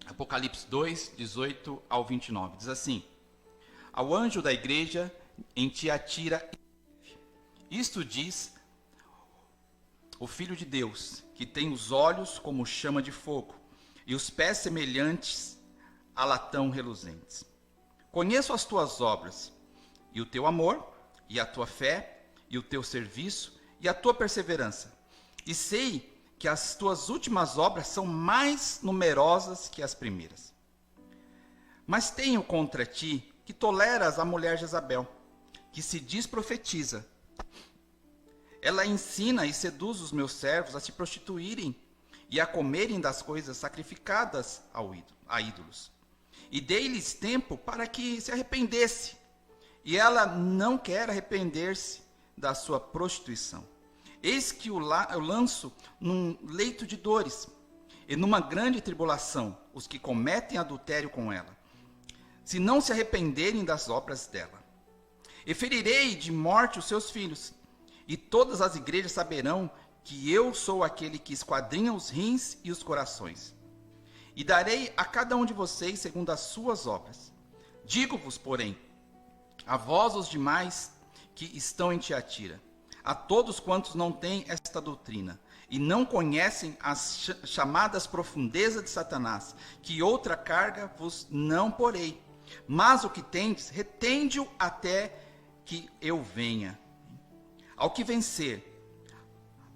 Apocalipse 2, 18 ao 29. Diz assim: Ao anjo da igreja em Tiatira, isto diz o Filho de Deus, que tem os olhos como chama de fogo e os pés semelhantes a latão reluzentes. Conheço as tuas obras, e o teu amor, e a tua fé, e o teu serviço, e a tua perseverança. E sei que as tuas últimas obras são mais numerosas que as primeiras. Mas tenho contra ti que toleras a mulher Jezabel, que se diz profetiza. Ela ensina e seduz os meus servos a se prostituírem e a comerem das coisas sacrificadas a ídolos. E dei-lhes tempo para que se arrependesse. E ela não quer arrepender-se da sua prostituição. Eis que eu lanço num leito de dores e numa grande tribulação os que cometem adultério com ela, se não se arrependerem das obras dela. E ferirei de morte os seus filhos, e todas as igrejas saberão que eu sou aquele que esquadrinha os rins e os corações. E darei a cada um de vocês segundo as suas obras. Digo-vos, porém, a vós os demais que estão em Tiatira, a todos quantos não têm esta doutrina, e não conhecem as chamadas profundezas de Satanás, que outra carga vos não porei, mas o que tendes, retende-o até que eu venha. Ao que vencer,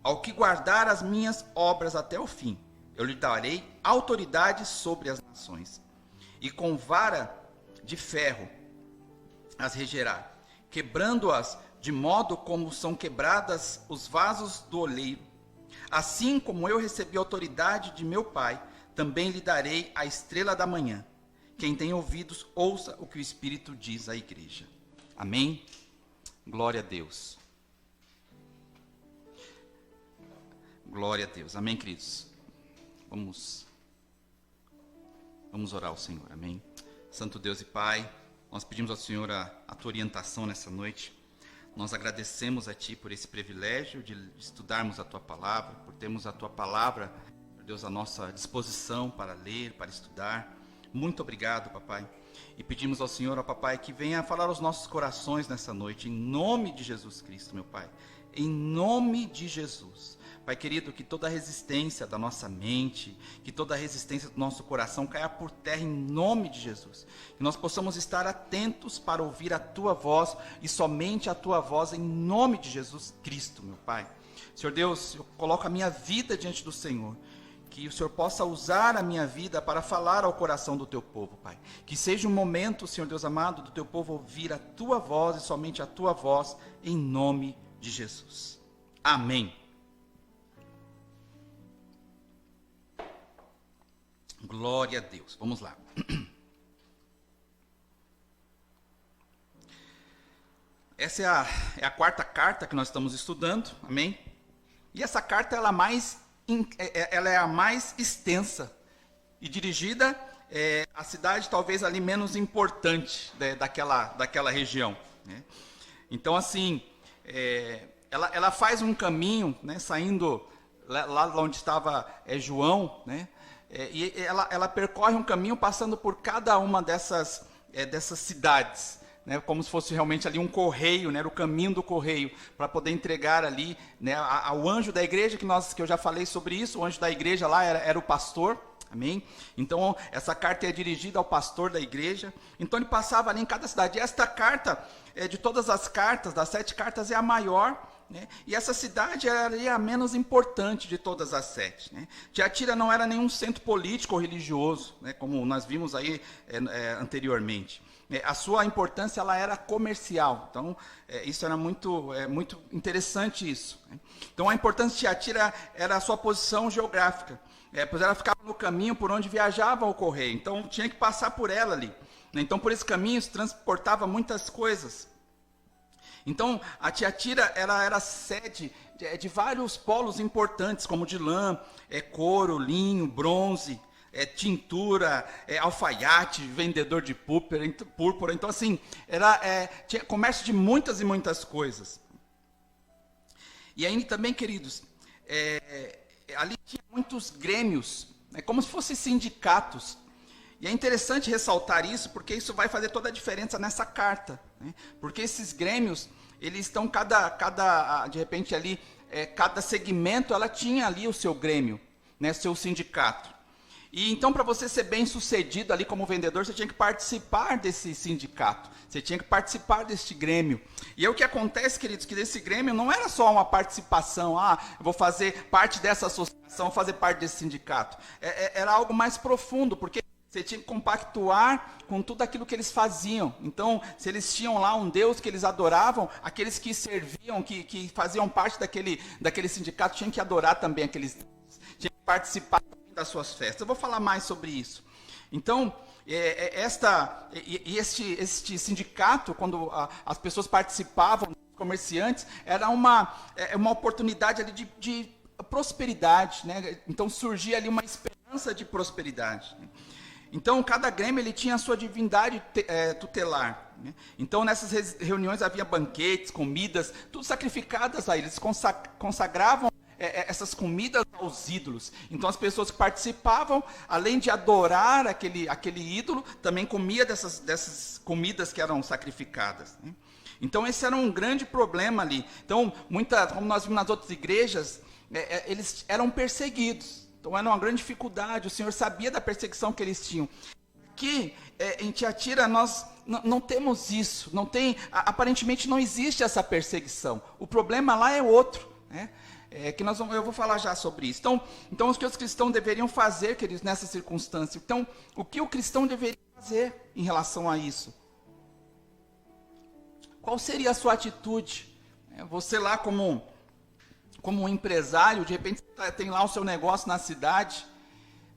ao que guardar as minhas obras até o fim, eu lhe darei autoridade sobre as nações, e com vara de ferro as regerá, quebrando-as de modo como são quebradas os vasos do oleiro. Assim como eu recebi autoridade de meu Pai, também lhe darei a estrela da manhã. Quem tem ouvidos, ouça o que o Espírito diz à igreja. Amém? Glória a Deus. Glória a Deus. Amém, queridos? Vamos orar ao Senhor. Amém? Santo Deus e Pai, nós pedimos ao Senhor a tua orientação nessa noite. Nós agradecemos a Ti por esse privilégio de estudarmos a Tua Palavra, por termos a Tua Palavra, meu Deus, à nossa disposição para ler, para estudar. Muito obrigado, Papai. E pedimos ao Senhor, ó Papai, que venha falar aos nossos corações nessa noite, em nome de Jesus Cristo, meu Pai. Em nome de Jesus. Pai querido, que toda a resistência da nossa mente, que toda a resistência do nosso coração caia por terra em nome de Jesus. Que nós possamos estar atentos para ouvir a Tua voz e somente a Tua voz em nome de Jesus Cristo, meu Pai. Senhor Deus, eu coloco a minha vida diante do Senhor. Que o Senhor possa usar a minha vida para falar ao coração do Teu povo, Pai. Que seja um momento, Senhor Deus amado, do Teu povo ouvir a Tua voz e somente a Tua voz em nome de Jesus. Amém. Glória a Deus. Vamos lá. Essa é a quarta carta que nós estamos estudando, amém? E essa carta ela é a mais extensa e dirigida à cidade talvez ali menos importante daquela região, né? Então assim, ela faz um caminho, né, saindo lá onde estava João, né? E ela percorre um caminho passando por cada uma dessas cidades, né, como se fosse realmente ali um correio, né, o caminho do correio, para poder entregar ali, né, ao anjo da igreja, que eu já falei sobre isso. O anjo da igreja lá era o pastor, amém? Então essa carta é dirigida ao pastor da igreja. Então ele passava ali em cada cidade. E esta carta, de todas as cartas, das 7 cartas, é a maior, né? E essa cidade era a menos importante de todas as 7, né? Tiatira não era nenhum centro político ou religioso, né, como nós vimos aí anteriormente. A sua importância ela era comercial. Então isso era muito interessante isso, né? Então a importância de Tiatira era a sua posição geográfica, pois ela ficava no caminho por onde viajava o correio. Então tinha que passar por ela ali, né? Então por esse caminho se transportava muitas coisas. Então, a Tiatira ela era sede de vários polos importantes, como de lã, couro, linho, bronze, tintura, alfaiate, vendedor de púrpura. Então, assim, tinha comércio de muitas e muitas coisas. E ainda também, queridos, ali tinha muitos grêmios, como se fossem sindicatos. E é interessante ressaltar isso, porque isso vai fazer toda a diferença nessa carta, né? Porque esses grêmios, eles estão de repente ali, cada segmento, ela tinha ali o seu grêmio, né, seu sindicato. E então, para você ser bem sucedido ali como vendedor, você tinha que participar desse sindicato, você tinha que participar deste grêmio. E é o que acontece, queridos, que desse grêmio não era só uma participação, eu vou fazer parte dessa associação, vou fazer parte desse sindicato. Era algo mais profundo, porque você tinha que compactuar com tudo aquilo que eles faziam. Então, se eles tinham lá um Deus que eles adoravam, aqueles que serviam, que faziam parte daquele sindicato, tinham que adorar também aqueles deuses, tinham que participar das suas festas. Eu vou falar mais sobre isso. Então, este sindicato, quando as pessoas participavam, os comerciantes, era uma oportunidade ali de prosperidade, né? Então surgia ali uma esperança de prosperidade. Então, cada grêmio ele tinha a sua divindade tutelar, né? Então, nessas reuniões havia banquetes, comidas, tudo sacrificadas a eles. Consagravam essas comidas aos ídolos. Então, as pessoas que participavam, além de adorar aquele ídolo, também comia dessas comidas que eram sacrificadas, né? Então, esse era um grande problema ali. Então, como nós vimos nas outras igrejas, eles eram perseguidos. Então, era uma grande dificuldade. O Senhor sabia da perseguição que eles tinham. Aqui, em Tiatira, nós não temos isso. Aparentemente, não existe essa perseguição. O problema lá é outro, né? Eu vou falar já sobre isso. Então, o que os cristãos deveriam fazer, queridos, nessa circunstância? Então, o que o cristão deveria fazer em relação a isso? Qual seria a sua atitude? Você lá como um empresário, de repente tem lá o seu negócio na cidade,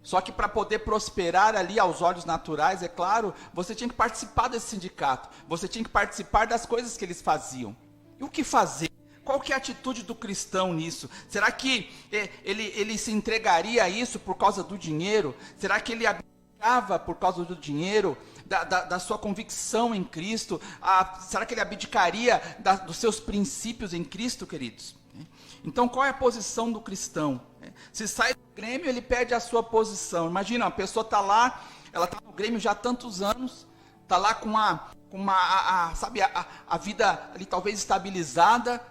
só que para poder prosperar ali aos olhos naturais, é claro, você tinha que participar desse sindicato, você tinha que participar das coisas que eles faziam. E o que fazer? Qual que é a atitude do cristão nisso? Será que ele se entregaria a isso por causa do dinheiro? Será que ele abdicava por causa do dinheiro? Da sua convicção em Cristo? Será que ele abdicaria dos seus princípios em Cristo, queridos? Então, qual é a posição do cristão? Se sai do Grêmio, ele perde a sua posição. Imagina, uma pessoa está lá, ela está no Grêmio já há tantos anos, está lá com a vida ali talvez estabilizada,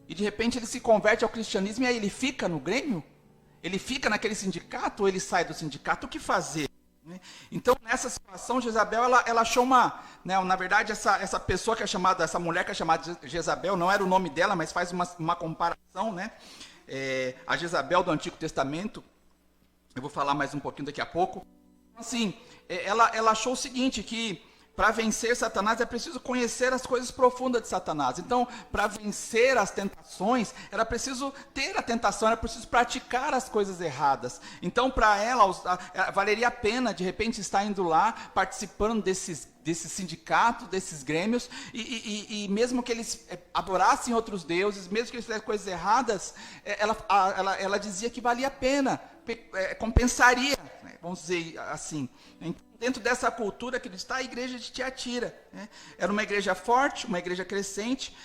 e de repente ele se converte ao cristianismo e aí ele fica no Grêmio? Ele fica naquele sindicato ou ele sai do sindicato? O que fazer? Então, nessa situação, Jezabel, ela achou na verdade, essa pessoa que é chamada, essa mulher que é chamada Jezabel, não era o nome dela, mas faz uma comparação, né? A Jezabel do Antigo Testamento, eu vou falar mais um pouquinho daqui a pouco. Assim, ela achou o seguinte, que para vencer Satanás é preciso conhecer as coisas profundas de Satanás. Então, para vencer as tentações, era preciso ter a tentação, era preciso praticar as coisas erradas. Então, para ela, valeria a pena, de repente, estar indo lá, participando desses sindicatos, desses grêmios, e mesmo que eles adorassem outros deuses, mesmo que eles fizessem coisas erradas, ela dizia que valia a pena, compensaria, né? Vamos dizer assim. Dentro dessa cultura que está a igreja de Tiatira, né? Era uma igreja forte, uma igreja crescente,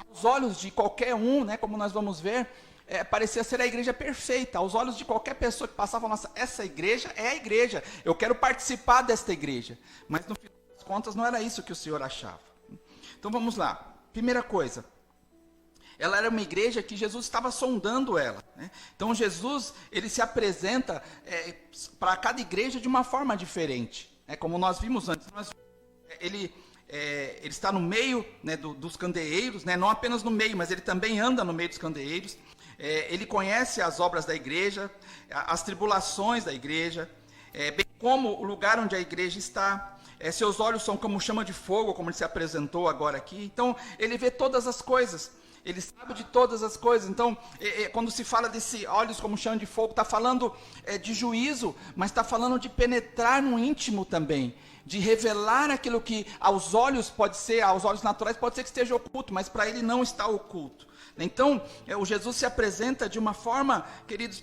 aos olhos de qualquer um, né, como nós vamos ver, parecia ser a igreja perfeita. Aos olhos de qualquer pessoa que passava, nossa, essa igreja é a igreja, eu quero participar desta igreja. Mas no final das contas não era isso que o Senhor achava. Então vamos lá. Primeira coisa, ela era uma igreja que Jesus estava sondando ela, né? Então Jesus, ele se apresenta para cada igreja de uma forma diferente, né? Como nós vimos antes, ele está no meio, né, dos candeeiros, né? Não apenas no meio, mas ele também anda no meio dos candeeiros. Ele conhece as obras da igreja, as tribulações da igreja, bem como o lugar onde a igreja está. Seus olhos são como chama de fogo, como ele se apresentou agora aqui. Então ele vê todas as coisas. Ele sabe de todas as coisas. Então, quando se fala desse olhos como chama de fogo, está falando de juízo, mas está falando de penetrar no íntimo também, de revelar aquilo que aos olhos naturais pode ser que esteja oculto, mas para ele não está oculto. Então, o Jesus se apresenta de uma forma, queridos,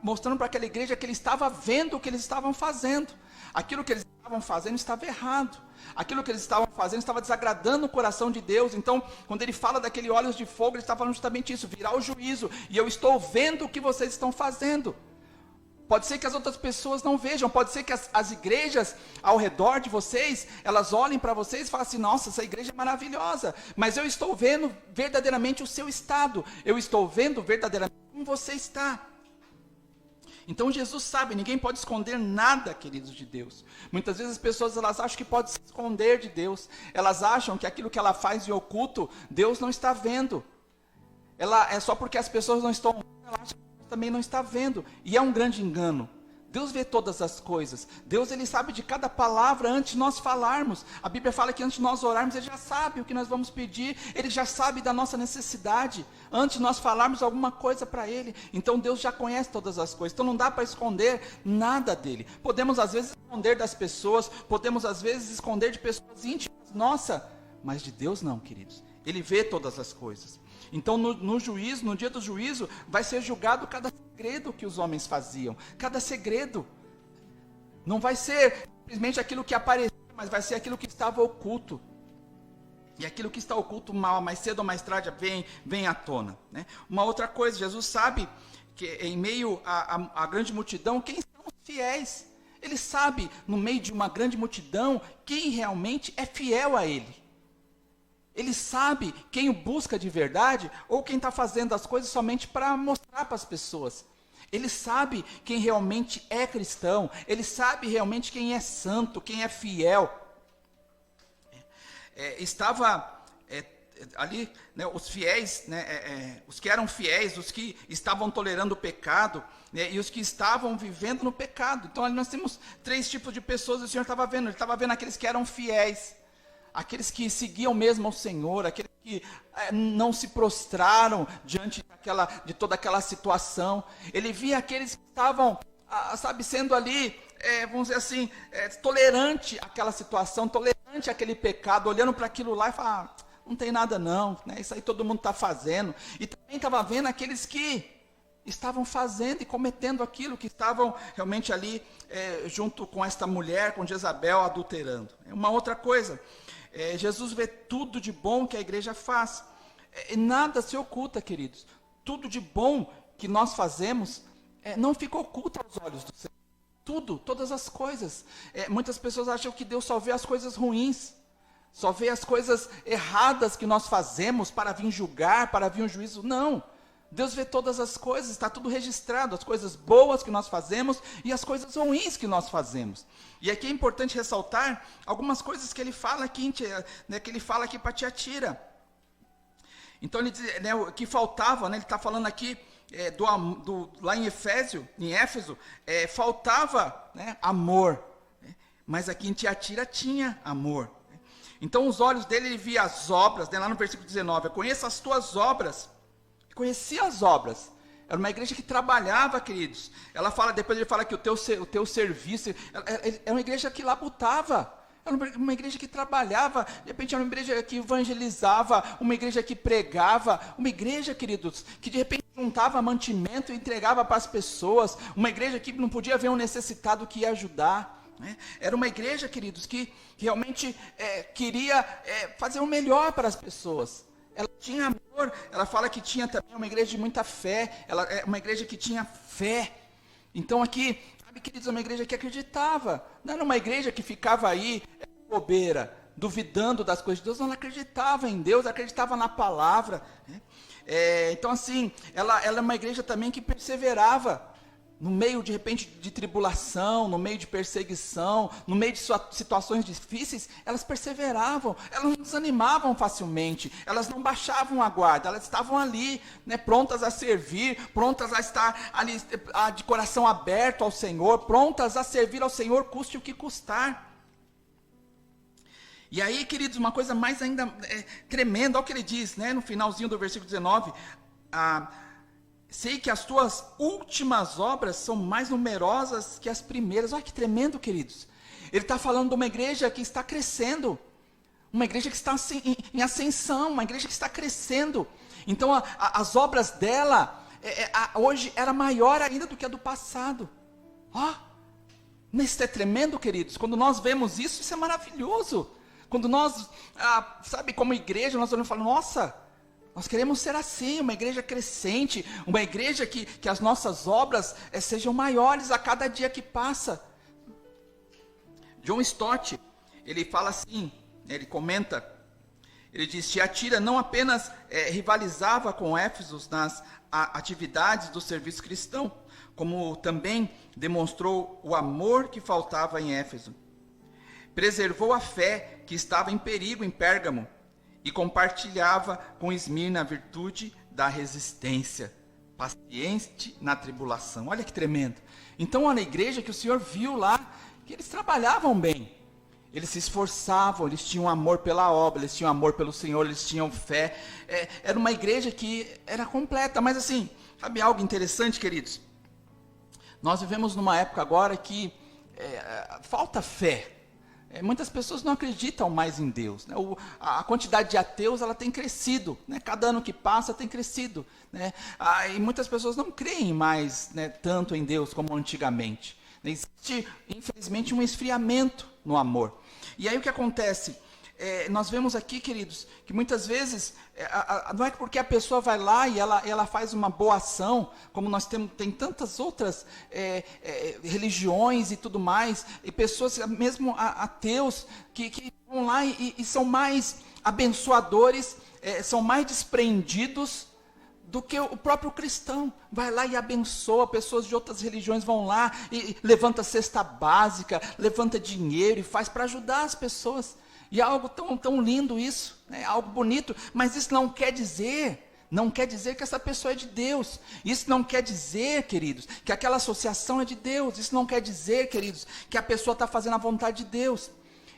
mostrando para aquela igreja que ele estava vendo o que eles estavam fazendo. Aquilo que eles estavam fazendo estava errado. Aquilo que eles estavam fazendo estava desagradando o coração de Deus. Então, quando ele fala daquele olhos de fogo, ele está falando justamente isso, virá o juízo. E eu estou vendo o que vocês estão fazendo. Pode ser que as outras pessoas não vejam, pode ser que as igrejas ao redor de vocês, elas olhem para vocês e falem assim, nossa, essa igreja é maravilhosa, mas eu estou vendo verdadeiramente o seu estado, eu estou vendo verdadeiramente como você está. Então Jesus sabe, ninguém pode esconder nada, queridos, de Deus. Muitas vezes as pessoas, elas acham que pode se esconder de Deus, elas acham que aquilo que ela faz em oculto, Deus não está vendo. É só porque as pessoas não estão vendo, ela acha que Deus também não está vendo, e é um grande engano. Deus vê todas as coisas. Deus, ele sabe de cada palavra antes de nós falarmos. A Bíblia fala que antes de nós orarmos, ele já sabe o que nós vamos pedir. Ele já sabe da nossa necessidade. Antes de nós falarmos alguma coisa para ele. Então Deus já conhece todas as coisas. Então não dá para esconder nada dele. Podemos às vezes esconder das pessoas. Podemos às vezes esconder de pessoas íntimas. Nossa, mas de Deus não, queridos. Ele vê todas as coisas. Então no juízo, no dia do juízo, vai ser julgado cada segredo que os homens faziam, cada segredo. Não vai ser simplesmente aquilo que aparecia, mas vai ser aquilo que estava oculto. E aquilo que está oculto, mais cedo ou mais tarde, vem à tona, né? Uma outra coisa, Jesus sabe que em meio à grande multidão, quem são os fiéis? Ele sabe, no meio de uma grande multidão, quem realmente é fiel a ele. Ele sabe quem o busca de verdade ou quem está fazendo as coisas somente para mostrar para as pessoas. Ele sabe quem realmente é cristão. Ele sabe realmente quem é santo, quem é fiel. Ali, né, os fiéis, né, os que eram fiéis, os que estavam tolerando o pecado, né, e os que estavam vivendo no pecado. Então ali nós temos 3 tipos de pessoas. O Senhor estava vendo. Ele estava vendo aqueles que eram fiéis. Aqueles que seguiam mesmo ao Senhor, aqueles que não se prostraram diante de toda aquela situação. Ele via aqueles que estavam, sendo ali, vamos dizer assim, tolerante àquela situação, tolerante àquele pecado, olhando para aquilo lá e falando, não tem nada não, né? Isso aí todo mundo está fazendo. E também estava vendo aqueles que estavam fazendo e cometendo aquilo, que estavam realmente ali, junto com esta mulher, com Jezabel, adulterando. Uma outra coisa, Jesus vê tudo de bom que a igreja faz. Nada se oculta, queridos. Tudo de bom que nós fazemos não fica oculto aos olhos do Senhor. Tudo, todas as coisas. Muitas pessoas acham que Deus só vê as coisas ruins, só vê as coisas erradas que nós fazemos para vir julgar, para vir um juízo. Não. Deus vê todas as coisas, está tudo registrado, as coisas boas que nós fazemos e as coisas ruins que nós fazemos. E aqui é importante ressaltar algumas coisas que ele fala aqui, né, que ele fala aqui para Tiatira. Então ele diz, né, o que faltava, né, ele está falando aqui lá em Éfeso, faltava, né, amor, né, mas aqui em Tiatira tinha amor. Então os olhos dele, ele via as obras, né, lá no versículo 19, eu conheço as tuas obras. Conhecia as obras. Era uma igreja que trabalhava, queridos. Depois ele fala que o teu serviço, é uma igreja que labutava. Era uma igreja que trabalhava. De repente era uma igreja que evangelizava, uma igreja que pregava, uma igreja, queridos, que de repente juntava mantimento e entregava para as pessoas, uma igreja que não podia ver um necessitado que ia ajudar. Era uma igreja, queridos, que realmente queria fazer o melhor para as pessoas. Ela tinha amor, ela fala que tinha também uma igreja de muita fé, ela é uma igreja que tinha fé. Então aqui, sabe, queridos, é uma igreja que acreditava, não era uma igreja que ficava aí, bobeira, duvidando das coisas de Deus, não, ela acreditava em Deus, acreditava na palavra, né? Então assim, ela é uma igreja também que perseverava, no meio de repente de tribulação, no meio de perseguição, no meio de situações difíceis, elas perseveravam, elas não desanimavam facilmente, elas não baixavam a guarda, elas estavam ali, né, prontas a servir, prontas a estar ali de coração aberto ao Senhor, prontas a servir ao Senhor, custe o que custar. E aí, queridos, uma coisa mais ainda tremenda, olha o que ele diz, né, no finalzinho do versículo 19, sei que as tuas últimas obras são mais numerosas que as primeiras. Olha que tremendo, queridos. Ele está falando de uma igreja que está crescendo. Uma igreja que está em ascensão. Uma igreja que está crescendo. Então, as obras dela, hoje, era maior ainda do que a do passado. Isso é tremendo, queridos. Quando nós vemos isso, isso é maravilhoso. Quando nós, sabe, como igreja, nós olhamos e falamos, nossa, Nós queremos ser assim, uma igreja crescente, uma igreja que as nossas obras sejam maiores a cada dia que passa. John Stott, ele fala assim, ele comenta, ele diz: Tiatira não apenas rivalizava com Éfeso nas atividades do serviço cristão, como também demonstrou o amor que faltava em Éfeso. Preservou a fé que estava em perigo em Pérgamo e compartilhava com Esmirna a virtude da resistência, paciente na tribulação. Olha que tremendo. Então, olha a igreja que o Senhor viu lá, que eles trabalhavam bem. Eles se esforçavam, eles tinham amor pela obra, eles tinham amor pelo Senhor, eles tinham fé. Era uma igreja que era completa. Mas assim, sabe algo interessante, queridos? Nós vivemos numa época agora que falta fé. Muitas pessoas não acreditam mais em Deus, né? A quantidade de ateus ela tem crescido, né? Cada ano que passa tem crescido, né? E muitas pessoas não creem mais, né, tanto em Deus como antigamente. Existe, infelizmente, um esfriamento no amor. E aí o que acontece? Nós vemos aqui, queridos, que muitas vezes, não é porque a pessoa vai lá e ela faz uma boa ação, como nós tem tantas outras religiões e tudo mais, e pessoas, mesmo ateus, que vão lá e são mais abençoadores, são mais desprendidos do que o próprio cristão. Vai lá e abençoa, pessoas de outras religiões vão lá e levanta cesta básica, levanta dinheiro e faz para ajudar as pessoas. E é algo tão lindo isso, né? Algo bonito, mas isso não quer dizer que essa pessoa é de Deus. Isso não quer dizer, queridos, que aquela associação é de Deus. Isso não quer dizer, queridos, que a pessoa está fazendo a vontade de Deus.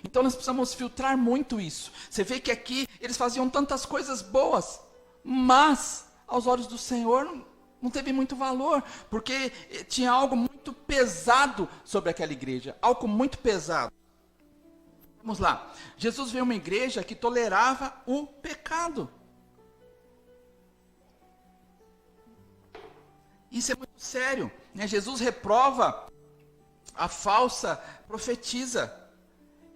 Então nós precisamos filtrar muito isso. Você vê que aqui eles faziam tantas coisas boas, mas aos olhos do Senhor não teve muito valor, porque tinha algo muito pesado sobre aquela igreja, algo muito pesado. Vamos lá, Jesus veio a uma igreja que tolerava o pecado. Isso é muito sério, né? Jesus reprova a falsa profetisa.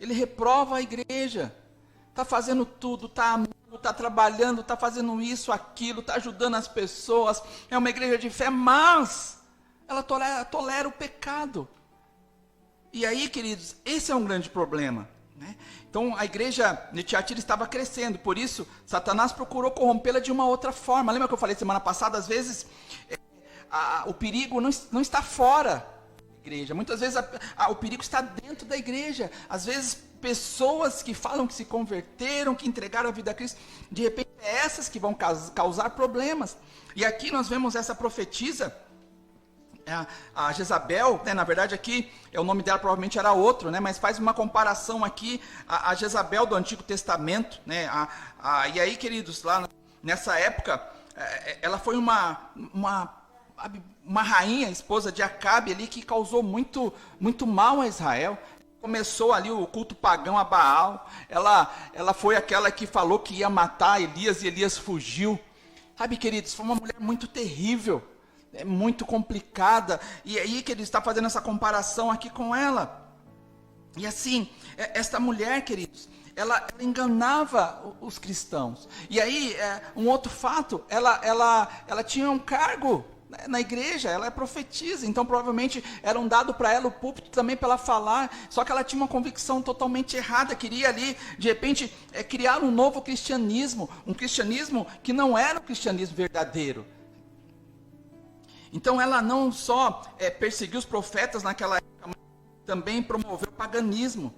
Ele reprova a igreja. Está fazendo tudo, está amando, está trabalhando, está fazendo isso, aquilo, está ajudando as pessoas. É uma igreja de fé, mas ela tolera o pecado. E aí, queridos, esse é um grande problema, né? Então a igreja de Tiatira estava crescendo, por isso Satanás procurou corrompê-la de uma outra forma. Lembra que eu falei semana passada? Às vezes o perigo não está fora da igreja, muitas vezes o perigo está dentro da igreja. Às vezes pessoas que falam que se converteram, que entregaram a vida a Cristo, de repente essas que vão causar problemas. E aqui nós vemos essa profetisa, a Jezabel, né? Na verdade aqui o nome dela provavelmente era outro, né? Mas faz uma comparação aqui a Jezabel do Antigo Testamento, né? E aí, queridos, lá nessa época, ela foi uma rainha, esposa de Acabe ali, que causou muito mal a Israel. Começou ali o culto pagão a Baal. Ela foi aquela que falou que ia matar Elias e Elias fugiu. Sabe, queridos, foi uma mulher muito terrível, muito complicada. E aí que ele está fazendo essa comparação aqui com ela. E assim, esta mulher, queridos, ela enganava os cristãos. E aí, um outro fato, ela tinha um cargo na igreja, ela é profetisa, então provavelmente era um dado para ela o púlpito também para ela falar, só que ela tinha uma convicção totalmente errada, queria ali, de repente, criar um novo cristianismo, um cristianismo que não era o cristianismo verdadeiro. Então ela não só perseguiu os profetas naquela época, mas também promoveu o paganismo.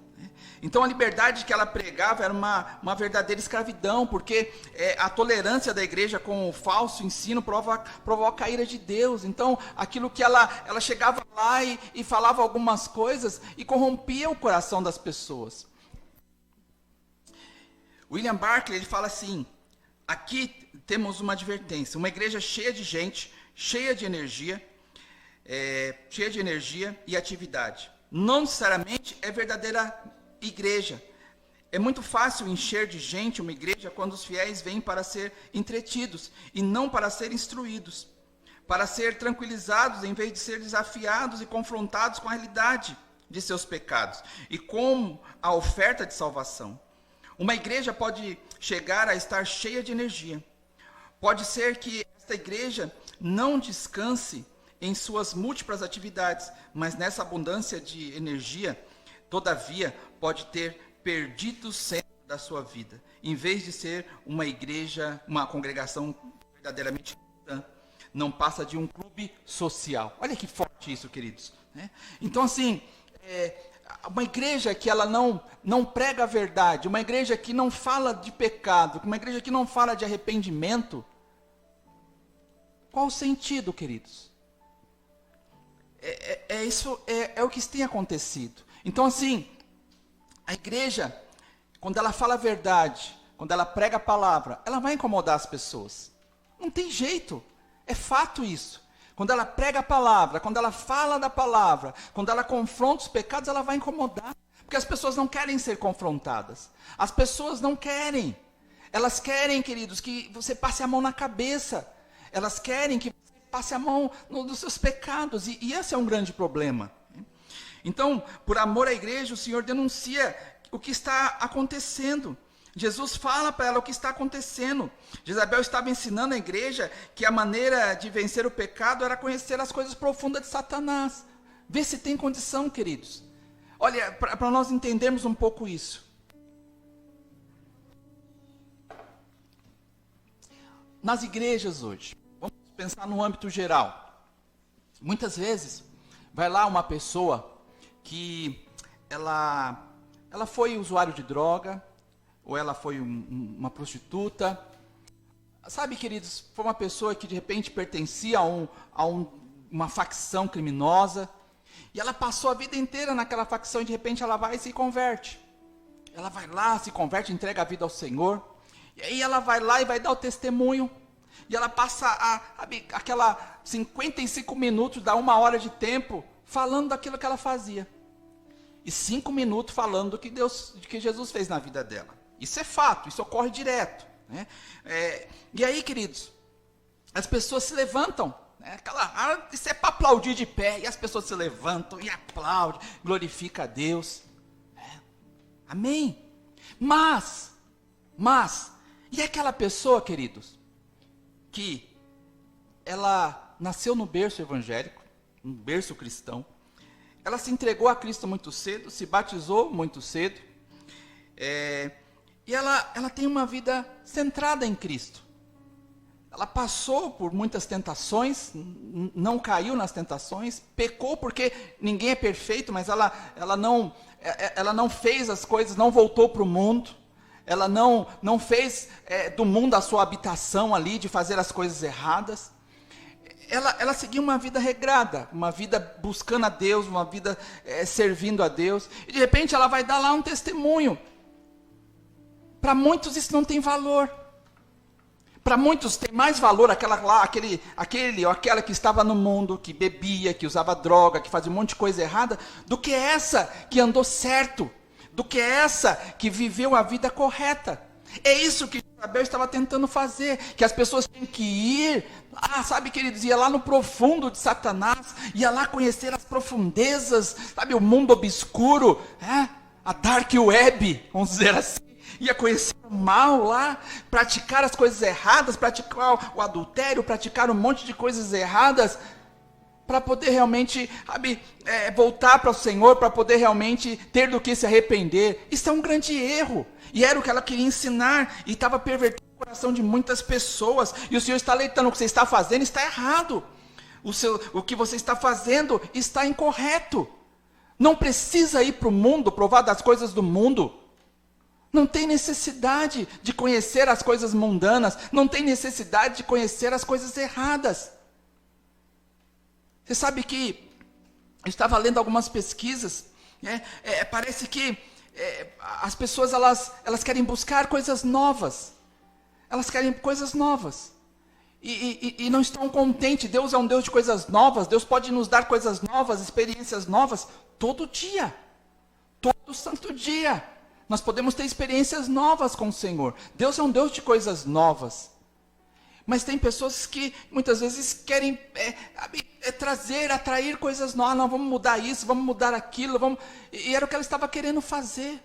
Então a liberdade que ela pregava era uma verdadeira escravidão, porque a tolerância da igreja com o falso ensino provoca a ira de Deus. Então aquilo que ela chegava lá e falava algumas coisas e corrompia o coração das pessoas. William Barclay, ele fala assim: aqui temos uma advertência, uma igreja cheia de gente, cheia de energia e atividade. Não necessariamente é verdadeira igreja. É muito fácil encher de gente uma igreja quando os fiéis vêm para ser entretidos e não para ser instruídos, para ser tranquilizados em vez de ser desafiados e confrontados com a realidade de seus pecados e com a oferta de salvação. Uma igreja pode chegar a estar cheia de energia, Pode ser que esta igreja não descanse em suas múltiplas atividades, mas nessa abundância de energia, todavia, pode ter perdido o centro da sua vida, em vez de ser uma igreja, uma congregação verdadeiramente cristã, não passa de um clube social. Olha que forte isso, queridos, né? Então, assim, uma igreja que ela não prega a verdade, uma igreja que não fala de pecado, uma igreja que não fala de arrependimento, qual o sentido, queridos? Isso é o que tem acontecido. Então, assim, a igreja, quando ela fala a verdade, quando ela prega a palavra, ela vai incomodar as pessoas. Não tem jeito, é fato isso. Quando ela prega a palavra, quando ela fala da palavra, quando ela confronta os pecados, ela vai incomodar. Porque as pessoas não querem ser confrontadas. As pessoas não querem. Elas querem, queridos, que você passe a mão na cabeça. Elas querem que você passe a mão nos seus pecados. E esse é um grande problema. Então, por amor à igreja, o Senhor denuncia o que está acontecendo. Jesus fala para ela o que está acontecendo. Jezabel estava ensinando a igreja que a maneira de vencer o pecado era conhecer as coisas profundas de Satanás. Vê se tem condição, queridos. Olha, para nós entendermos um pouco isso. Nas igrejas hoje, vamos pensar no âmbito geral. Muitas vezes, vai lá uma pessoa que ela foi usuário de droga, ou ela foi uma prostituta. Sabe, queridos, foi uma pessoa que de repente pertencia a uma facção criminosa, e ela passou a vida inteira naquela facção, e de repente ela vai e se converte. Ela vai lá, se converte, entrega a vida ao Senhor, e aí ela vai lá e vai dar o testemunho, e ela passa aquela 55 minutos, dá 1 hora de tempo, falando daquilo que ela fazia. E 5 minutos falando do que Jesus fez na vida dela. Isso é fato, isso ocorre direto, né? E aí, queridos, as pessoas se levantam, né? Isso é para aplaudir de pé, e as pessoas se levantam e aplaudem, glorificam a Deus, né? Amém? Mas, e aquela pessoa, queridos, que ela nasceu no berço evangélico, um berço cristão, ela se entregou a Cristo muito cedo, se batizou muito cedo, e ela tem uma vida centrada em Cristo. Ela passou por muitas tentações, não caiu nas tentações, pecou porque ninguém é perfeito, mas ela não fez as coisas, não voltou para o mundo, ela não fez do mundo a sua habitação ali, de fazer as coisas erradas. Ela seguiu uma vida regrada, uma vida buscando a Deus, uma vida servindo a Deus, e de repente ela vai dar lá um testemunho. Para muitos isso não tem valor. Para muitos tem mais valor aquele ou aquela que estava no mundo, que bebia, que usava droga, que fazia um monte de coisa errada, do que essa que andou certo, do que essa que viveu a vida correta. É isso que Jezabel estava tentando fazer, que as pessoas têm que ir, sabe, queridos, ia lá no profundo de Satanás, ia lá conhecer as profundezas, sabe, o mundo obscuro, a dark web, vamos dizer assim. Ia conhecer o mal lá, praticar as coisas erradas, praticar o adultério, praticar um monte de coisas erradas, para poder realmente, voltar para o Senhor, para poder realmente ter do que se arrepender. Isso é um grande erro, e era o que ela queria ensinar, e estava pervertendo o coração de muitas pessoas, e o Senhor está alertando: o que você está fazendo está errado, o que você está fazendo está incorreto, não precisa ir para o mundo, provar das coisas do mundo. Não tem necessidade de conhecer as coisas mundanas, não tem necessidade de conhecer as coisas erradas. Você sabe que eu estava lendo algumas pesquisas, né? Parece que as pessoas elas querem buscar coisas novas, elas querem coisas novas, e não estão contentes. Deus é um Deus de coisas novas, Deus pode nos dar coisas novas, experiências novas, todo dia, todo santo dia. Nós podemos ter experiências novas com o Senhor. Deus é um Deus de coisas novas. Mas tem pessoas que muitas vezes querem atrair coisas novas. Não, vamos mudar isso, vamos mudar aquilo. E era o que ela estava querendo fazer.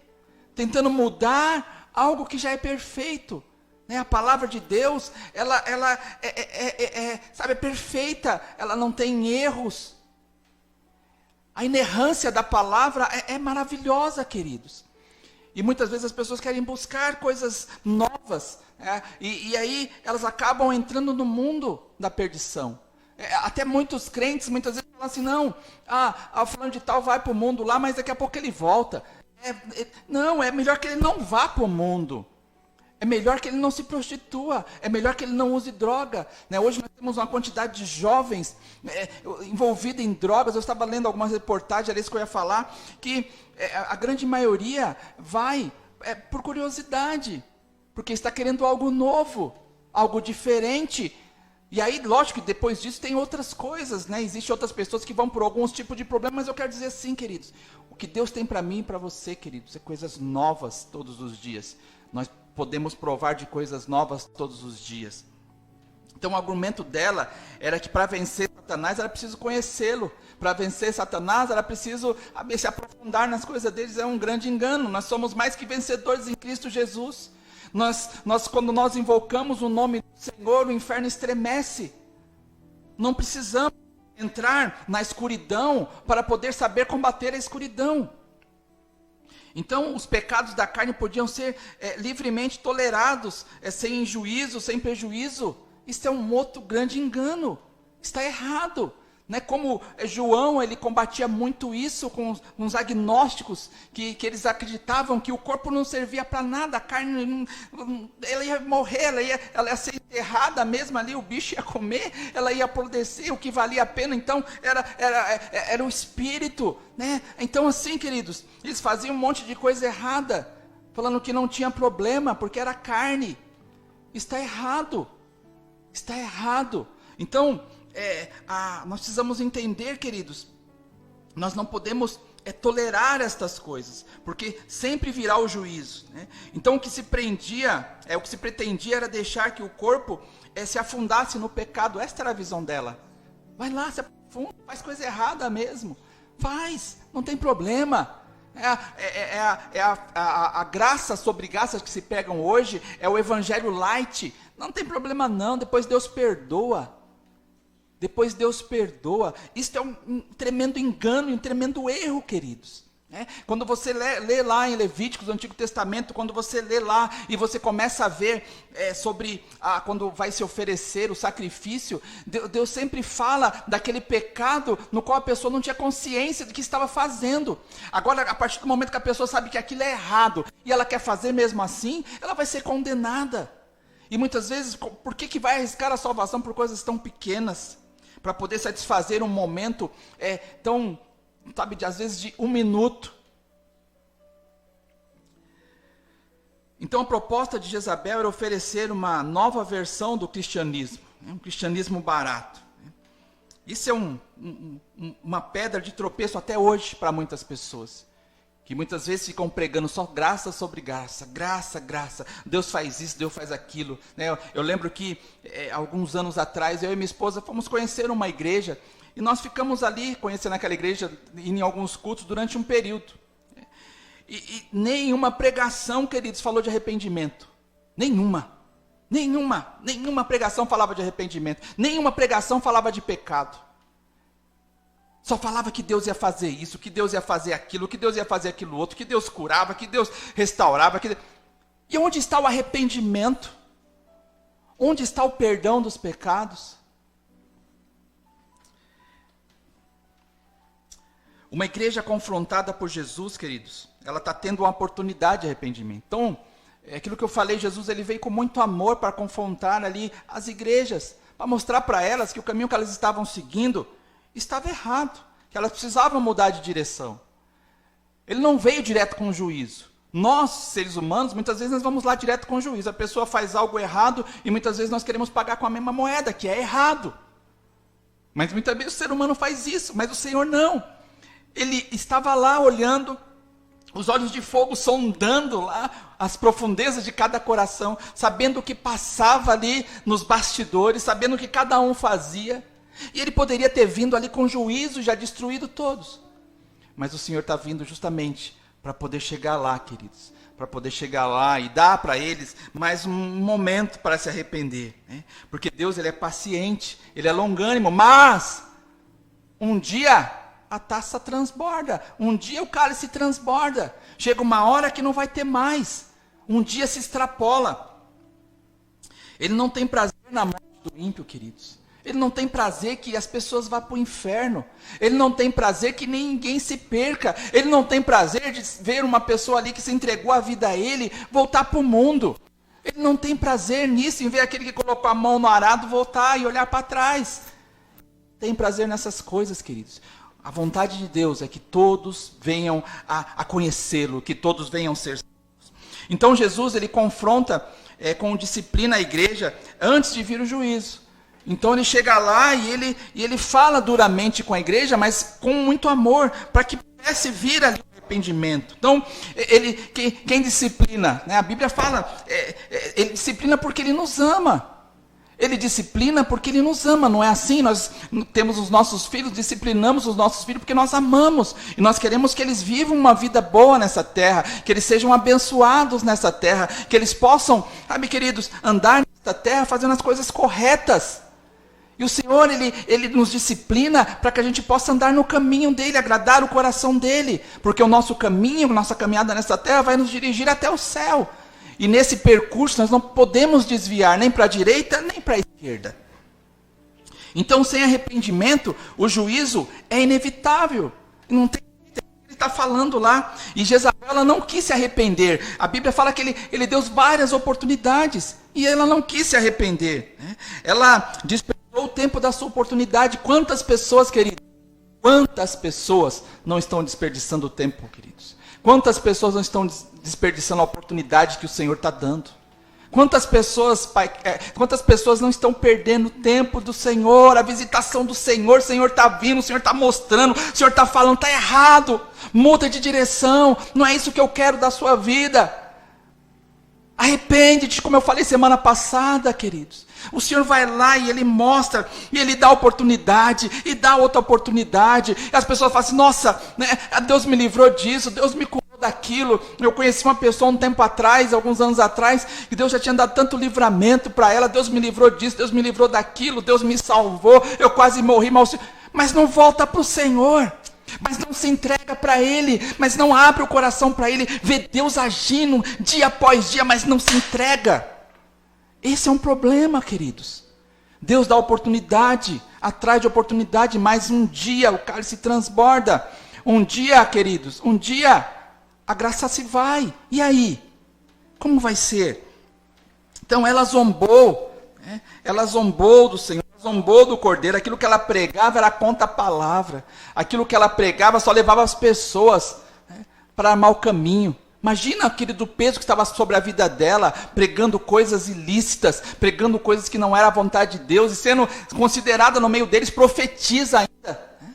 Tentando mudar algo que já é perfeito. Né? A palavra de Deus, ela sabe, é perfeita, ela não tem erros. A inerrância da palavra é maravilhosa, queridos. E muitas vezes as pessoas querem buscar coisas novas, e aí elas acabam entrando no mundo da perdição. Até muitos crentes muitas vezes falam assim, não, o fulano de tal vai para o mundo lá, mas daqui a pouco ele volta. Não, é melhor que ele não vá para o mundo. É melhor que ele não se prostitua, é melhor que ele não use droga. Né? Hoje nós temos uma quantidade de jovens envolvidos em drogas. Eu estava lendo algumas reportagens, era isso que eu ia falar, que a grande maioria vai por curiosidade, porque está querendo algo novo, algo diferente. E aí, lógico que depois disso tem outras coisas, né? Existem outras pessoas que vão por alguns tipos de problemas, mas eu quero dizer assim, queridos, o que Deus tem para mim e para você, queridos, é coisas novas todos os dias. Nós podemos provar de coisas novas todos os dias. Então o argumento dela era que para vencer Satanás era preciso conhecê-lo. Para vencer Satanás era preciso se aprofundar nas coisas deles. É um grande engano. Nós somos mais que vencedores em Cristo Jesus. Quando nós invocamos o nome do Senhor, o inferno estremece. Não precisamos entrar na escuridão para poder saber combater a escuridão. Então, os pecados da carne podiam ser livremente tolerados, sem juízo, sem prejuízo. Isso é um outro grande engano. Está errado. Né? Como João, ele combatia muito isso com os agnósticos, que eles acreditavam que o corpo não servia para nada, a carne, ela ia morrer, ela ia ser enterrada mesmo ali, o bicho ia comer, ela ia apodrecer, o que valia a pena, então, era o espírito. Né? Então, assim, queridos, eles faziam um monte de coisa errada, falando que não tinha problema, porque era carne. Está errado. Está errado. Então, nós precisamos entender, queridos, nós não podemos tolerar estas coisas, porque sempre virá o juízo. Né? Então o que se pretendia era deixar que o corpo se afundasse no pecado. Esta era a visão dela. Vai lá, se afunda, faz coisa errada mesmo, faz, não tem problema. A graça sobre graças que se pegam hoje, é o evangelho light, não tem problema não, depois Deus perdoa. Depois Deus perdoa. Isso é um tremendo engano, um tremendo erro, queridos. Quando você lê lá em Levíticos, do Antigo Testamento, quando você lê lá e você começa a ver sobre quando vai se oferecer o sacrifício, Deus sempre fala daquele pecado no qual a pessoa não tinha consciência do que estava fazendo. Agora, a partir do momento que a pessoa sabe que aquilo é errado e ela quer fazer mesmo assim, ela vai ser condenada. E muitas vezes, por que vai arriscar a salvação por coisas tão pequenas? Para poder satisfazer um momento tão, sabe, às vezes de 1 minuto. Então a proposta de Jezabel era oferecer uma nova versão do cristianismo, um cristianismo barato. Isso é uma pedra de tropeço até hoje para muitas pessoas, que muitas vezes ficam pregando só graça sobre graça, graça, graça, Deus faz isso, Deus faz aquilo. Né? Eu lembro que alguns anos atrás, eu e minha esposa fomos conhecer uma igreja, e nós ficamos ali, conhecendo aquela igreja, em alguns cultos, durante um período. E nenhuma pregação, queridos, falou de arrependimento. Nenhuma pregação falava de arrependimento, nenhuma pregação falava de pecado. Só falava que Deus ia fazer isso, que Deus ia fazer aquilo, que Deus ia fazer aquilo outro, que Deus curava, que Deus restaurava. E onde está o arrependimento? Onde está o perdão dos pecados? Uma igreja confrontada por Jesus, queridos, ela está tendo uma oportunidade de arrependimento. Então, aquilo que eu falei, Jesus ele veio com muito amor para confrontar ali as igrejas, para mostrar para elas que o caminho que elas estavam seguindo estava errado, que elas precisavam mudar de direção. Ele não veio direto com o juízo. Nós, seres humanos, muitas vezes nós vamos lá direto com o juízo. A pessoa faz algo errado e muitas vezes nós queremos pagar com a mesma moeda, que é errado. Mas muitas vezes o ser humano faz isso, mas o Senhor não. Ele estava lá olhando, os olhos de fogo sondando lá as profundezas de cada coração, sabendo o que passava ali nos bastidores, sabendo o que cada um fazia. E ele poderia ter vindo ali com juízo, já destruído todos. Mas o Senhor está vindo justamente para poder chegar lá, queridos. para poder chegar lá e dar para eles mais um momento para se arrepender, né? Porque Deus, ele é paciente, ele é longânimo, mas um dia a taça transborda, um dia o cálice transborda, chega uma hora que não vai ter mais, um dia se extrapola. Ele não tem prazer na morte do ímpio, queridos. Ele não tem prazer que as pessoas vá para o inferno. Ele não tem prazer que ninguém se perca. Ele não tem prazer de ver uma pessoa ali que se entregou a vida a ele voltar para o mundo. Ele não tem prazer nisso, em ver aquele que colocou a mão no arado voltar e olhar para trás. Tem prazer nessas coisas, queridos. A vontade de Deus é que todos venham a conhecê-lo, que todos venham ser salvos. Então Jesus, ele confronta com disciplina a igreja antes de vir o juízo. Então ele chega lá e ele fala duramente com a igreja, mas com muito amor, para que pudesse vir ali o arrependimento. Então, quem disciplina, né? A Bíblia fala, ele disciplina porque ele nos ama. Ele disciplina porque ele nos ama, não é assim? Nós temos os nossos filhos, disciplinamos os nossos filhos porque nós amamos. E nós queremos que eles vivam uma vida boa nessa terra, que eles sejam abençoados nessa terra, que eles possam, sabe, queridos, andar nessa terra fazendo as coisas corretas. E o Senhor, ele nos disciplina para que a gente possa andar no caminho dele, agradar o coração dele. Porque o nosso caminho, nossa caminhada nessa terra vai nos dirigir até o céu. E nesse percurso nós não podemos desviar nem para a direita, nem para a esquerda. Então, sem arrependimento, o juízo é inevitável. Não tem jeito, ele está falando lá. E Jezabel, ela não quis se arrepender. A Bíblia fala que ele deu várias oportunidades. E ela não quis se arrepender, né? Ela desperdiçou o tempo da sua oportunidade. Quantas pessoas, queridos, quantas pessoas não estão desperdiçando o tempo, queridos? Quantas pessoas não estão desperdiçando a oportunidade que o Senhor está dando? Quantas pessoas, Pai, quantas pessoas não estão perdendo o tempo do Senhor, a visitação do Senhor? O Senhor está vindo, o Senhor está mostrando, o Senhor está falando, está errado, muda de direção, não é isso que eu quero da sua vida. Arrepende-te, como eu falei semana passada, queridos. O Senhor vai lá e Ele mostra, e Ele dá oportunidade, e dá outra oportunidade. E as pessoas falam assim, nossa, né, Deus me livrou disso, Deus me curou daquilo. Eu conheci uma pessoa um tempo atrás, alguns anos atrás, que Deus já tinha dado tanto livramento para ela. Deus me livrou disso, Deus me livrou daquilo, Deus me salvou, eu quase morri, mas não volta para o Senhor. Mas não se entrega para Ele, mas não abre o coração para Ele, vê Deus agindo dia após dia, mas não se entrega. Esse é um problema, queridos. Deus dá oportunidade, atrás de oportunidade, mas um dia o cálice transborda. Um dia, queridos, um dia a graça se vai. E aí? Como vai ser? Então ela zombou, né? Ela zombou do Senhor. Zombou do Cordeiro. Aquilo que ela pregava era contra a palavra. Aquilo que ela pregava só levava as pessoas, né, para mau caminho. Imagina, querido, o peso que estava sobre a vida dela, pregando coisas ilícitas, pregando coisas que não era a vontade de Deus, e sendo considerada no meio deles profetisa ainda. Né?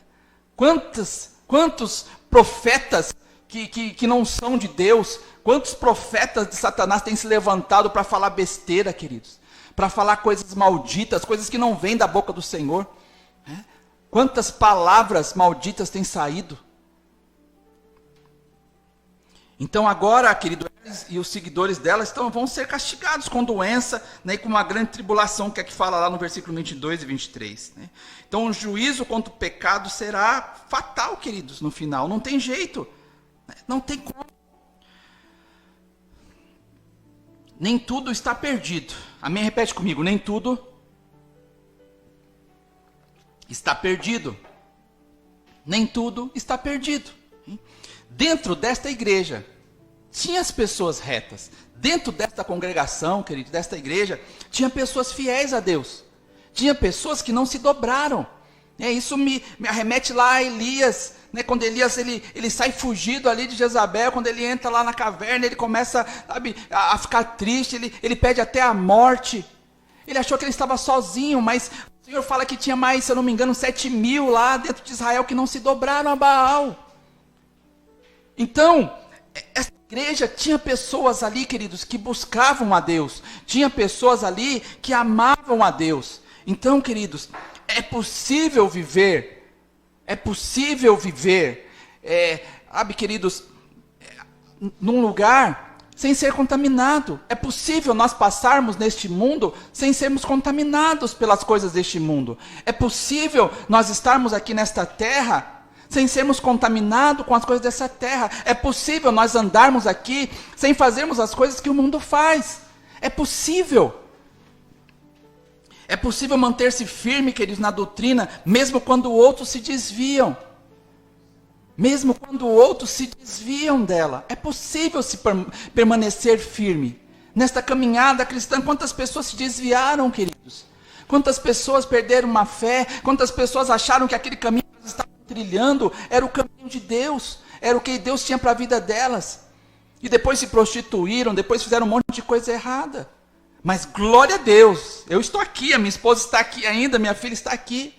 Quantos profetas que não são de Deus, quantos profetas de Satanás têm se levantado para falar besteira, queridos? Para falar coisas malditas, coisas que não vêm da boca do Senhor. Né? Quantas palavras malditas têm saído? Então agora, querido, eles e os seguidores dela vão ser castigados com doença, né, e com uma grande tribulação, que é que fala lá no versículo 22 e 23. Né? Então o juízo contra o pecado será fatal, queridos, no final. Não tem jeito. Né? Não tem como. Nem tudo está perdido. Amém? Repete comigo. Nem tudo está perdido. Nem tudo está perdido. Dentro desta igreja, tinha as pessoas retas. Dentro desta congregação, querido, desta igreja, tinha pessoas fiéis a Deus. Tinha pessoas que não se dobraram. Isso me arremete lá a Elias, né? Quando Elias ele sai fugido ali de Jezabel, quando ele entra lá na caverna, ele começa, sabe, a ficar triste, ele pede até a morte. Ele achou que ele estava sozinho, mas o Senhor fala que tinha mais, se eu não me engano, 7.000 lá dentro de Israel que não se dobraram a Baal. Então, essa igreja tinha pessoas ali, queridos, que buscavam a Deus. Tinha pessoas ali que amavam a Deus. Então, queridos, é possível viver, sabe, queridos, num lugar sem ser contaminado. É possível nós passarmos neste mundo sem sermos contaminados pelas coisas deste mundo. É possível nós estarmos aqui nesta terra sem sermos contaminados com as coisas dessa terra. É possível nós andarmos aqui sem fazermos as coisas que o mundo faz. É possível. É possível manter-se firme, queridos, na doutrina, mesmo quando outros se desviam. Mesmo quando outros se desviam dela. É possível se permanecer firme. Nesta caminhada cristã, quantas pessoas se desviaram, queridos? Quantas pessoas perderam uma fé? Quantas pessoas acharam que aquele caminho que elas estavam trilhando era o caminho de Deus? Era o que Deus tinha para a vida delas? E depois se prostituíram, depois fizeram um monte de coisa errada. Mas glória a Deus, eu estou aqui, a minha esposa está aqui ainda, minha filha está aqui.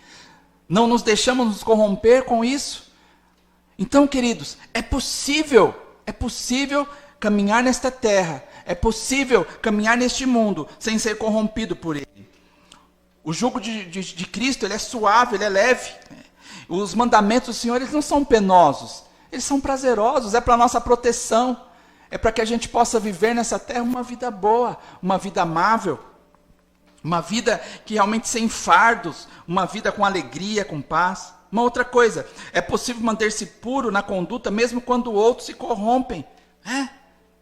Não nos deixamos nos corromper com isso. Então, queridos, é possível caminhar nesta terra, é possível caminhar neste mundo sem ser corrompido por ele. O jugo de Cristo, ele é suave, ele é leve. Os mandamentos do Senhor, eles não são penosos, eles são prazerosos, é para a nossa proteção, é para que a gente possa viver nessa terra uma vida boa, uma vida amável, uma vida que realmente sem fardos, uma vida com alegria, com paz. Uma outra coisa, é possível manter-se puro na conduta mesmo quando outros se corrompem.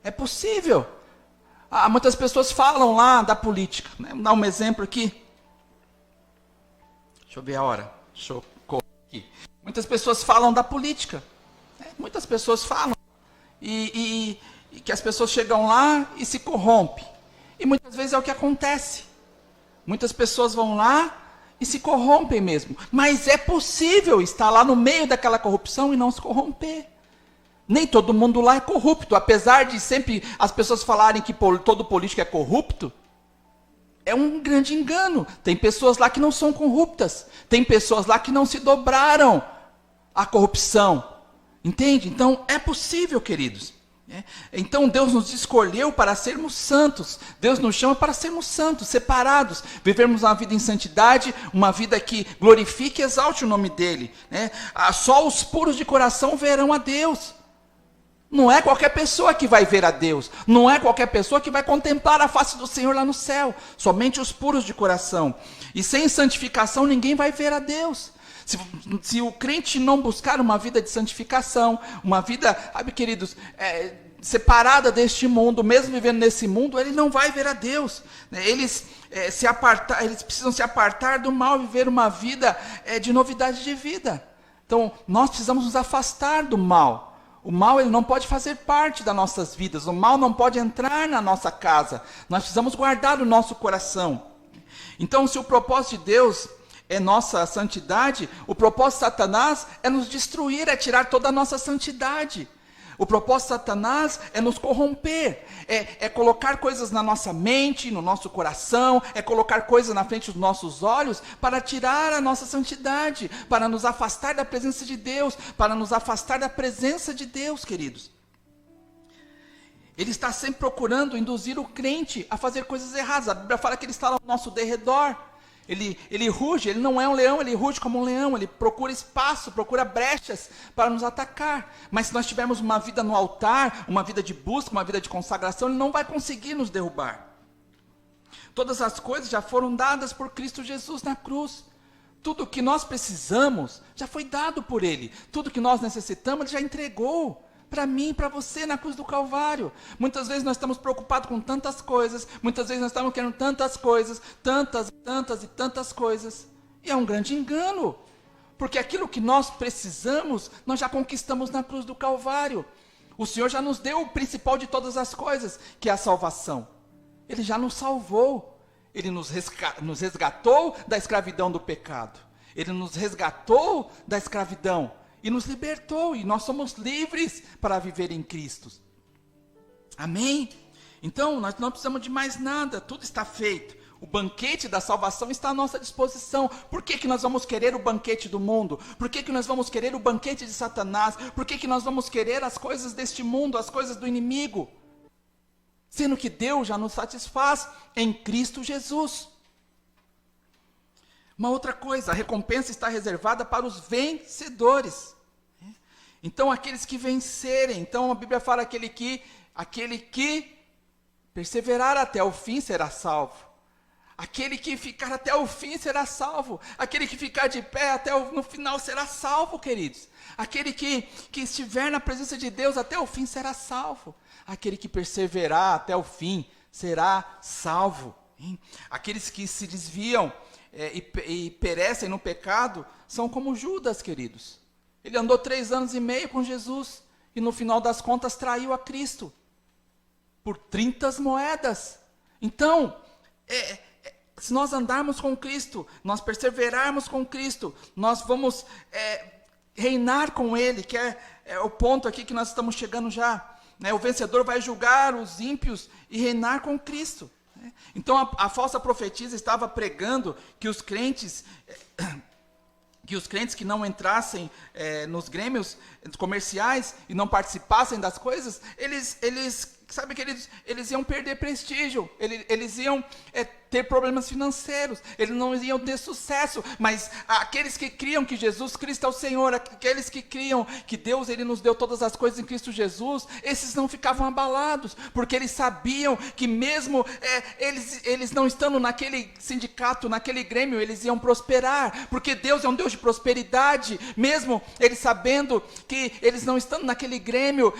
É possível. Muitas pessoas falam lá da política. Né? Vou dar um exemplo aqui. Deixa eu ver a hora. Deixa eu correr aqui. Muitas pessoas falam da política. Né? Muitas pessoas falam. E que as pessoas chegam lá e se corrompem. E muitas vezes é o que acontece. Muitas pessoas vão lá e se corrompem mesmo. Mas é possível estar lá no meio daquela corrupção e não se corromper. Nem todo mundo lá é corrupto. Apesar de sempre as pessoas falarem que todo político é corrupto, é um grande engano. Tem pessoas lá que não são corruptas. Tem pessoas lá que não se dobraram à corrupção. Entende? Então é possível, queridos. Então Deus nos escolheu para sermos santos. Deus nos chama para sermos santos, separados, vivermos uma vida em santidade, uma vida que glorifique e exalte o nome dele, né? Só os puros de coração verão a Deus. Não é qualquer pessoa que vai ver a Deus, não é qualquer pessoa que vai contemplar a face do Senhor lá no céu, somente os puros de coração. E sem santificação ninguém vai ver a Deus. Se o crente não buscar uma vida de santificação, uma vida, sabe, queridos, separada deste mundo, mesmo vivendo nesse mundo, ele não vai ver a Deus. Eles precisam se apartar do mal e viver uma vida de novidade de vida. Então, nós precisamos nos afastar do mal. O mal, ele não pode fazer parte das nossas vidas. O mal não pode entrar na nossa casa. Nós precisamos guardar o nosso coração. Então, se o propósito de Deus é nossa santidade, o propósito de Satanás é nos destruir, é tirar toda a nossa santidade. O propósito de Satanás é nos corromper, é colocar coisas na nossa mente, no nosso coração, é colocar coisas na frente dos nossos olhos para tirar a nossa santidade, para nos afastar da presença de Deus, para nos afastar da presença de Deus, queridos. Ele está sempre procurando induzir o crente a fazer coisas erradas. A Bíblia fala que ele está ao nosso derredor. Ele ruge, ele não é um leão, ele ruge como um leão, ele procura espaço, procura brechas para nos atacar. Mas se nós tivermos uma vida no altar, uma vida de busca, uma vida de consagração, ele não vai conseguir nos derrubar. Todas as coisas já foram dadas por Cristo Jesus na cruz. Tudo o que nós precisamos já foi dado por Ele. Tudo que nós necessitamos, Ele já entregou para mim, para você, na cruz do Calvário. Muitas vezes nós estamos preocupados com tantas coisas, muitas vezes nós estamos querendo tantas coisas, tantas coisas, e é um grande engano, porque aquilo que nós precisamos, nós já conquistamos na cruz do Calvário. O Senhor já nos deu o principal de todas as coisas, que é a salvação. Ele já nos salvou, Ele nos resgatou da escravidão do pecado, Ele nos resgatou da escravidão, e nos libertou, e nós somos livres para viver em Cristo. Amém? Então, nós não precisamos de mais nada, tudo está feito. O banquete da salvação está à nossa disposição. Por que nós vamos querer o banquete do mundo? Por que nós vamos querer o banquete de Satanás? Por que nós vamos querer as coisas deste mundo, as coisas do inimigo? Sendo que Deus já nos satisfaz em Cristo Jesus. Uma outra coisa, a recompensa está reservada para os vencedores. Então, aqueles que vencerem. Então, a Bíblia fala aquele que aquele que perseverar até o fim será salvo. Aquele que ficar até o fim será salvo. Aquele que ficar de pé no final será salvo, queridos. Aquele que estiver na presença de Deus até o fim será salvo. Aquele que perseverar até o fim será salvo. Hein? Aqueles que se desviam e perecem no pecado são como Judas, queridos. Ele andou 3 anos e meio com Jesus e no final das contas traiu a Cristo por 30 moedas. Então, se nós andarmos com Cristo, nós perseverarmos com Cristo, nós vamos reinar com Ele, que é o ponto aqui que nós estamos chegando já. Né? O vencedor vai julgar os ímpios e reinar com Cristo. Né? Então a falsa profetisa estava pregando que os crentes que não entrassem nos grêmios comerciais e não participassem das coisas, sabe que eles iam perder prestígio, eles iam ter problemas financeiros, eles não iam ter sucesso, mas aqueles que criam que Jesus Cristo é o Senhor, aqueles que criam que Deus Ele nos deu todas as coisas em Cristo Jesus, esses não ficavam abalados, porque eles sabiam que mesmo eles não estando naquele sindicato, naquele grêmio, eles iam prosperar, porque Deus é um Deus de prosperidade, mesmo eles sabendo que eles não estando naquele grêmio,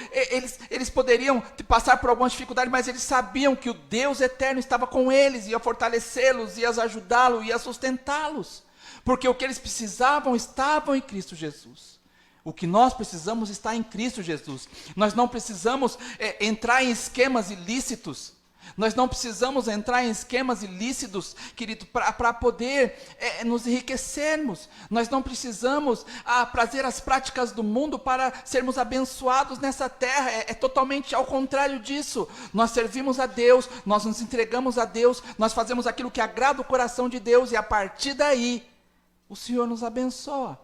eles poderiam passar por algumas dificuldades, mas eles sabiam que o Deus eterno estava com eles, ia fortalecê-los, ia ajudá-los, ia sustentá-los, porque o que eles precisavam estavam em Cristo Jesus. O que nós precisamos está em Cristo Jesus. Nós não precisamos entrar em esquemas ilícitos. Nós não precisamos entrar em esquemas ilícitos, querido, para poder nos enriquecermos. Nós não precisamos prazer as práticas do mundo para sermos abençoados nessa terra. É totalmente ao contrário disso. Nós servimos a Deus, nós nos entregamos a Deus, nós fazemos aquilo que agrada o coração de Deus e a partir daí, o Senhor nos abençoa.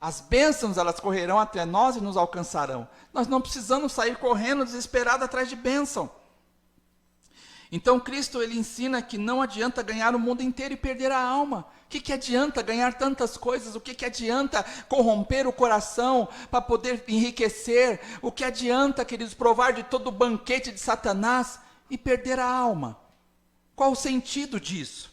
As bênçãos, elas correrão até nós e nos alcançarão. Nós não precisamos sair correndo desesperado atrás de bênção. Então Cristo ele ensina que não adianta ganhar o mundo inteiro e perder a alma. O que adianta ganhar tantas coisas? O que adianta corromper o coração para poder enriquecer? O que adianta, queridos, provar de todo o banquete de Satanás e perder a alma? Qual o sentido disso?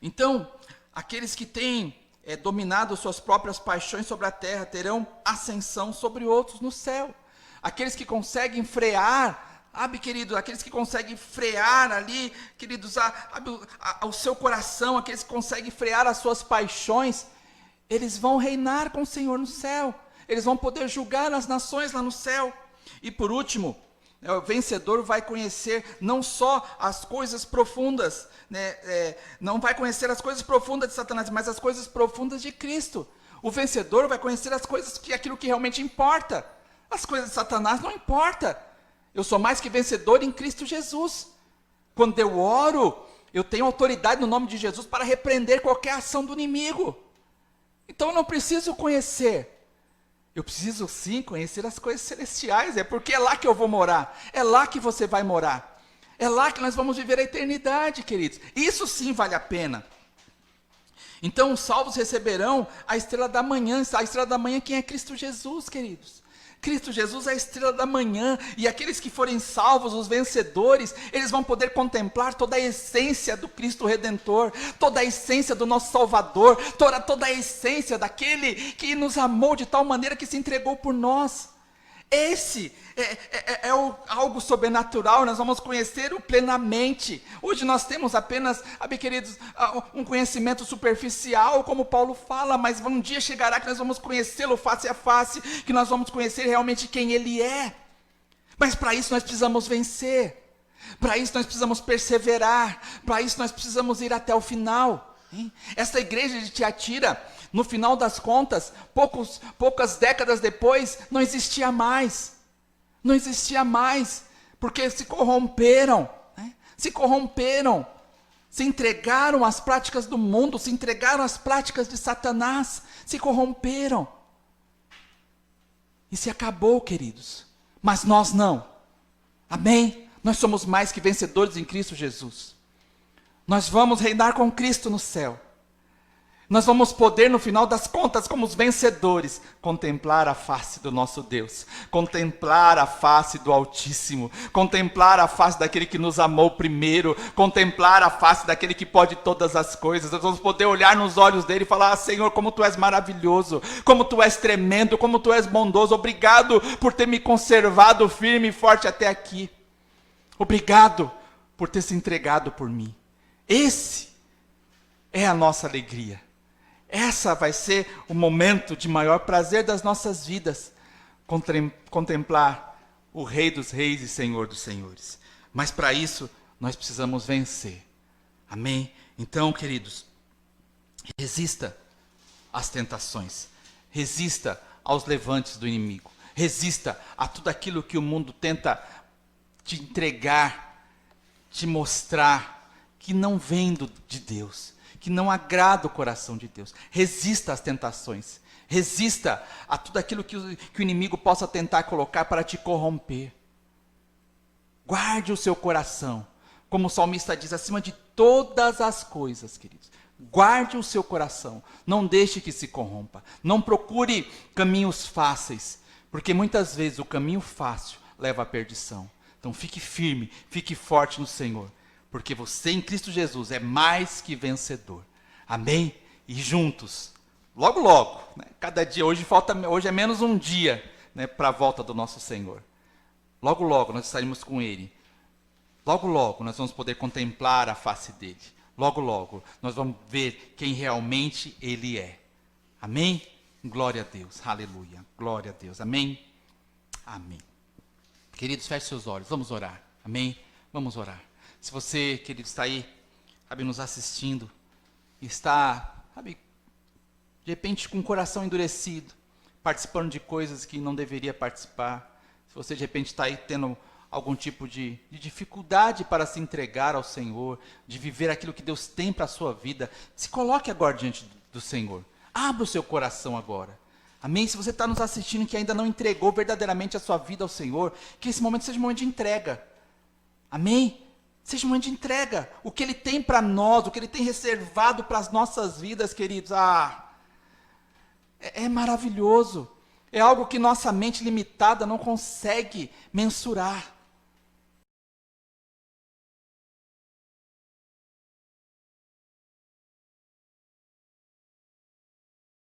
Então, aqueles que têm dominado suas próprias paixões sobre a terra terão ascensão sobre outros no céu. Aqueles que conseguem frear, querido, aqueles que conseguem frear ali, queridos, o seu coração, aqueles que conseguem frear as suas paixões, eles vão reinar com o Senhor no céu. Eles vão poder julgar as nações lá no céu. E por último, o vencedor vai conhecer não só as coisas profundas, né, não vai conhecer as coisas profundas de Satanás, mas as coisas profundas de Cristo. O vencedor vai conhecer aquilo que realmente importa. As coisas de Satanás não importam. Eu sou mais que vencedor em Cristo Jesus. Quando eu oro, eu tenho autoridade no nome de Jesus para repreender qualquer ação do inimigo. Então eu não preciso conhecer. Eu preciso sim conhecer as coisas celestiais. É porque é lá que eu vou morar. É lá que você vai morar. É lá que nós vamos viver a eternidade, queridos. Isso sim vale a pena. Então os salvos receberão a estrela da manhã. A estrela da manhã quem é Cristo Jesus, queridos. Cristo Jesus é a estrela da manhã, e aqueles que forem salvos, os vencedores, eles vão poder contemplar toda a essência do Cristo Redentor, toda a essência do nosso Salvador, toda a essência daquele que nos amou de tal maneira que se entregou por nós. Esse é algo sobrenatural, nós vamos conhecer-o plenamente. Hoje nós temos apenas, queridos, um conhecimento superficial, como Paulo fala, mas um dia chegará que nós vamos conhecê-lo face a face, que nós vamos conhecer realmente quem Ele é. Mas para isso nós precisamos vencer, para isso nós precisamos perseverar, para isso nós precisamos ir até o final. Essa igreja de Tiatira, no final das contas, poucas décadas depois, não existia mais. Não existia mais, porque se corromperam, se entregaram às práticas do mundo, se entregaram às práticas de Satanás, se corromperam. E se acabou, queridos. Mas nós não. Amém? Nós somos mais que vencedores em Cristo Jesus. Nós vamos reinar com Cristo no céu. Nós vamos poder, no final das contas, como os vencedores, contemplar a face do nosso Deus, contemplar a face do Altíssimo, contemplar a face daquele que nos amou primeiro, contemplar a face daquele que pode todas as coisas. Nós vamos poder olhar nos olhos dele e falar: Senhor, como tu és maravilhoso, como tu és tremendo, como tu és bondoso. Obrigado por ter me conservado firme e forte até aqui. Obrigado por ter se entregado por mim. Esse é a nossa alegria. Essa vai ser o momento de maior prazer das nossas vidas. Contemplar o Rei dos Reis e Senhor dos Senhores. Mas para isso, nós precisamos vencer. Amém? Então, queridos, resista às tentações. Resista aos levantes do inimigo. Resista a tudo aquilo que o mundo tenta te entregar, te mostrar que não vem de Deus, que não agrada o coração de Deus. Resista às tentações. Resista a tudo aquilo que o inimigo possa tentar colocar para te corromper. Guarde o seu coração. Como o salmista diz, acima de todas as coisas, queridos. Guarde o seu coração. Não deixe que se corrompa. Não procure caminhos fáceis, porque muitas vezes o caminho fácil leva à perdição. Então fique firme, fique forte no Senhor. Porque você em Cristo Jesus é mais que vencedor. Amém? E juntos, logo logo, né? Cada dia, hoje é menos um dia, né, para a volta do nosso Senhor. Logo logo nós estaremos com Ele. Logo logo nós vamos poder contemplar a face dEle. Logo logo nós vamos ver quem realmente Ele é. Amém? Glória a Deus, aleluia, glória a Deus, amém? Amém. Queridos, feche seus olhos, vamos orar, amém? Vamos orar. Se você, querido, está aí, sabe, nos assistindo, está, sabe, de repente com o coração endurecido, participando de coisas que não deveria participar, se você de repente está aí tendo algum tipo de dificuldade para se entregar ao Senhor, de viver aquilo que Deus tem para a sua vida, se coloque agora diante do Senhor, abra o seu coração agora. Amém? Se você está nos assistindo que ainda não entregou verdadeiramente a sua vida ao Senhor, que esse momento seja um momento de entrega. Amém? Seja um momento de entrega. O que Ele tem para nós, o que Ele tem reservado para as nossas vidas, queridos. É maravilhoso. É algo que nossa mente limitada não consegue mensurar.